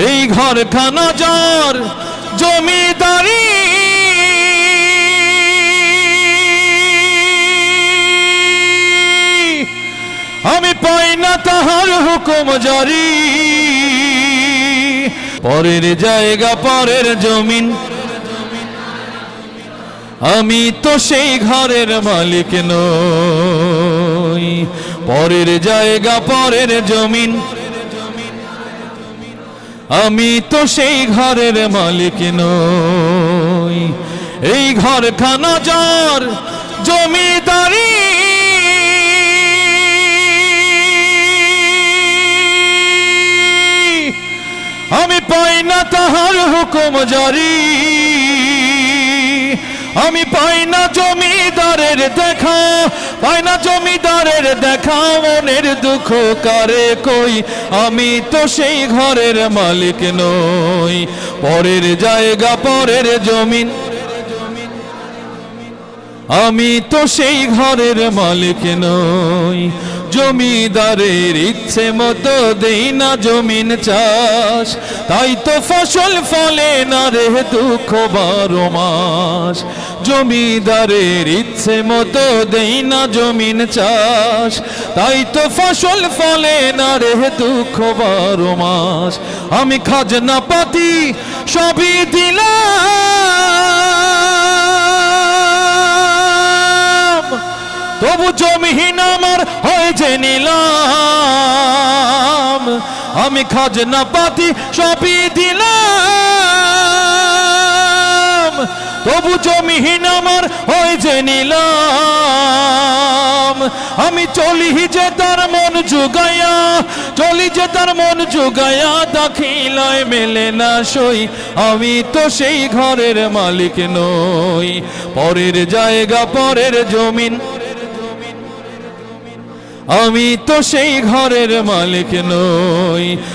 এই ঘরখানা যার জমিদারি, আমি পাই না তাহার হুকুম জারি। পরের জায়গা পরের জমিন, আমি তো সেই ঘরের মালিক নই। পরের জায়গা পরের জমিন, আমি তো সেই ঘরের মালিক নই। এই ঘরখানা যার জমিদারি, আমি পাই না তাহার হুকুম জারি। আমি পাই না জমিদারের দেখা, পাই না জমিদারের দেখা, মনের দুঃখ কারে কই, আমি তো সেই ঘরের মালিক নই। পরের জায়গা পরের জমিন, আমি তো সেই ঘরের মালিক নই। জমিদারের ইচ্ছে মতো দেই না জমিন চাষ, তাই তো ফসল ফলে না রে দুঃখ 12 মাস। জমিদারের ইচ্ছে মতো দেই না জমিন চাষ, তাই তো ফসল ফলে না রে দুঃখ 12 মাস। আমি খাজনা পাতি সবই দিলাম, তবু জমিহীন আমার হয়েছে নিলাম। আমি খাজনা পাতি সবই দিলাম, তবু জমিহীন আমার হয়েছে নিলাম। আমি চলি যে তার মন জুগায়া, চলি যে তার মন জুগায়া, দাখিলায় মেলে না সই, আমি তো সেই ঘরের মালিক নই। পরের জায়গা পরের জমিন, আমি তো সেই ঘরের মালিক নই।